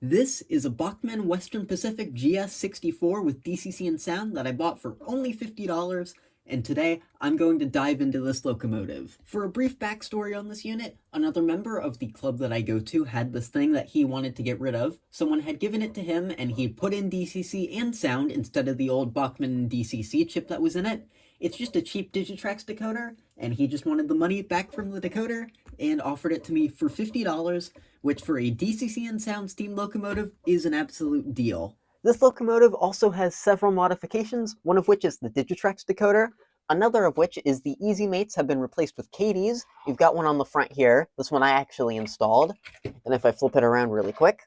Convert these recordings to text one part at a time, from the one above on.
This is a Bachmann Western Pacific GS64 with DCC and sound that I bought for only $50, and today I'm going to dive into this locomotive. For a brief backstory on this unit, another member of the club that I go to had this thing that he wanted to get rid of. Someone had given it to him and he put in DCC and sound instead of the old Bachmann DCC chip that was in it. It's just a cheap Digitrax decoder, and he just wanted the money back from the decoder and offered it to me for $50, which for a DCC and sound steam locomotive is an absolute deal. This locomotive also has several modifications, one of which is the Digitrax decoder, another of which is the Easy Mates have been replaced with Katie's. You've got one on the front here, this one I actually installed, and if I flip it around really quick,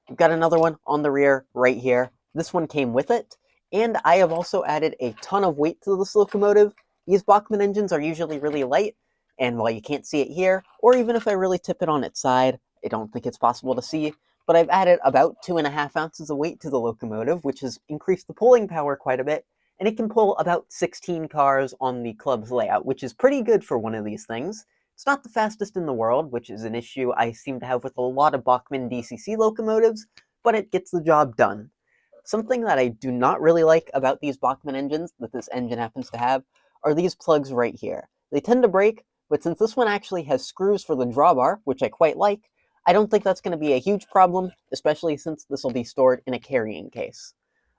you've got another one on the rear right here. This one came with it, and I have also added a ton of weight to this locomotive. These Bachmann engines are usually really light, and while you can't see it here, or even if I really tip it on its side, I don't think it's possible to see, but I've added about 2.5 ounces of weight to the locomotive, which has increased the pulling power quite a bit, and it can pull about 16 cars on the club's layout, which is pretty good for one of these things. It's not the fastest in the world, which is an issue I seem to have with a lot of Bachmann DCC locomotives, but it gets the job done. Something that I do not really like about these Bachmann engines that this engine happens to have are these plugs right here. They tend to break, but since this one actually has screws for the drawbar, which I quite like, I don't think that's going to be a huge problem, especially since this will be stored in a carrying case.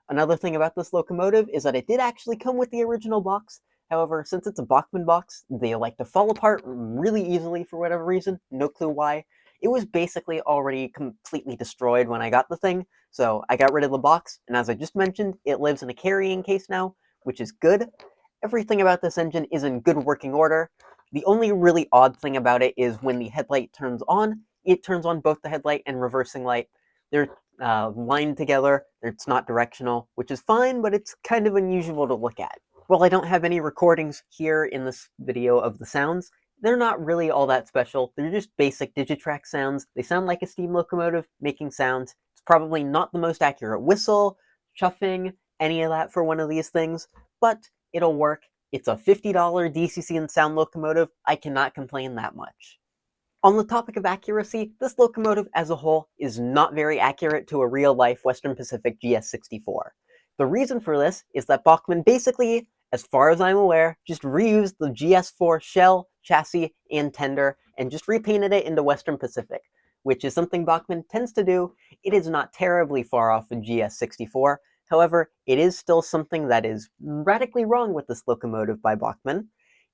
Another thing about this locomotive is that it did actually come with the original box. However, since it's a Bachmann box, they like to fall apart really easily for whatever reason, no clue why. It was basically already completely destroyed when I got the thing, so I got rid of the box, and as I just mentioned, it lives in a carrying case now, which is good. Everything about this engine is in good working order. The only really odd thing about it is when the headlight turns on, it turns on both the headlight and reversing light. They're lined together, it's not directional, which is fine, but it's kind of unusual to look at. While I don't have any recordings here in this video of the sounds, they're not really all that special. They're just basic Digitrax sounds. They sound like a steam locomotive making sounds. It's probably not the most accurate whistle, chuffing, any of that for one of these things, but it'll work. It's a $50 DCC and sound locomotive. I cannot complain that much. On the topic of accuracy, this locomotive as a whole is not very accurate to a real-life Western Pacific GS64. The reason for this is that Bachmann basically, as far as I'm aware, just reused the GS4 shell, chassis, and tender, and just repainted it into Western Pacific, which is something Bachmann tends to do. It is not terribly far off of GS64, however, it is still something that is radically wrong with this locomotive by Bachmann.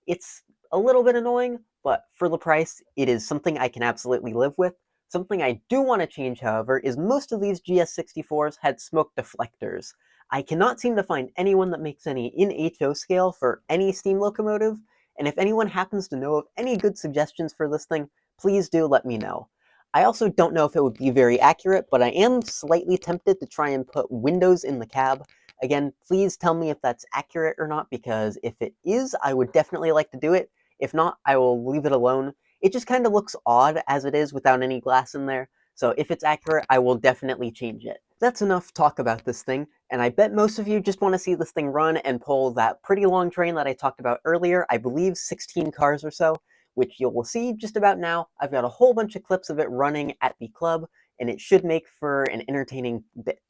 It's a little bit annoying, but for the price, it is something I can absolutely live with. Something I do want to change, however, is most of these GS64s had smoke deflectors. I cannot seem to find anyone that makes any in HO scale for any steam locomotive, and if anyone happens to know of any good suggestions for this thing, please do let me know. I also don't know if it would be very accurate, but I am slightly tempted to try and put windows in the cab. Again, please tell me if that's accurate or not, because if it is, I would definitely like to do it. If not, I will leave it alone. It just kind of looks odd as it is without any glass in there, so if it's accurate, I will definitely change it. That's enough talk about this thing, and I bet most of you just want to see this thing run and pull that pretty long train that I talked about earlier, I believe 16 cars or so, which you will see just about now. I've got a whole bunch of clips of it running at the club, and it should make for an entertaining bit.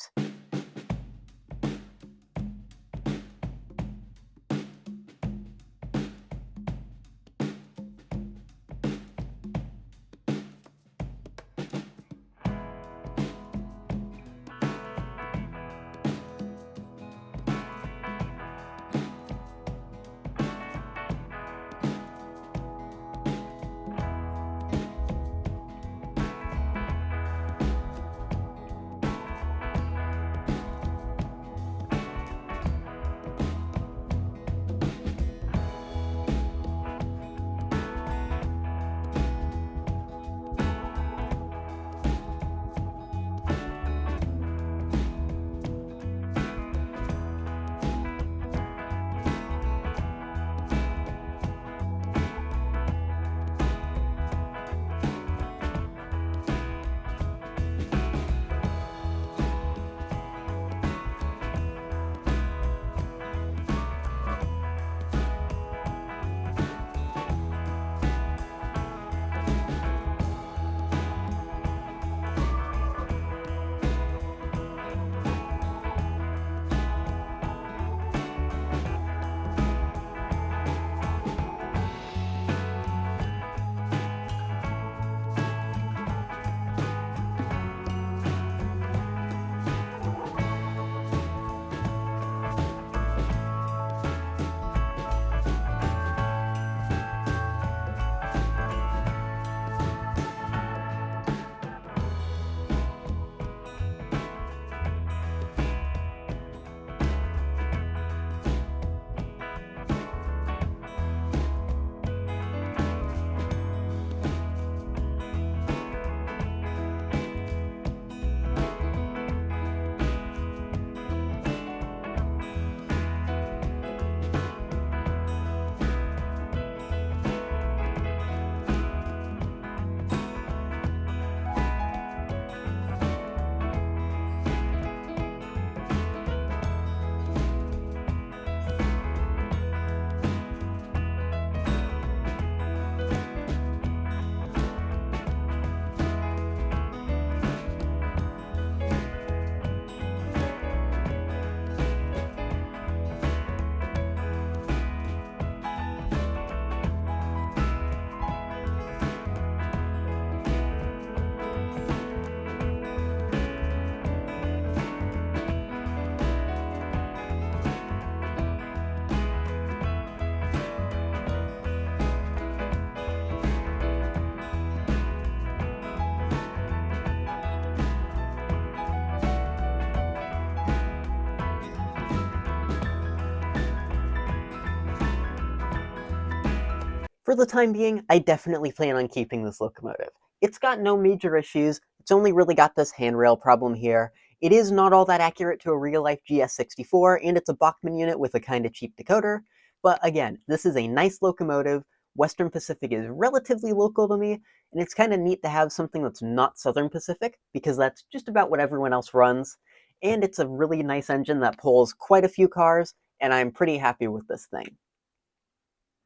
For the time being, I definitely plan on keeping this locomotive. It's got no major issues, it's only really got this handrail problem here. It is not all that accurate to a real-life GS64, and it's a Bachmann unit with a kinda cheap decoder, but again, this is a nice locomotive. Western Pacific is relatively local to me, and it's kind of neat to have something that's not Southern Pacific, because that's just about what everyone else runs, and it's a really nice engine that pulls quite a few cars, and I'm pretty happy with this thing.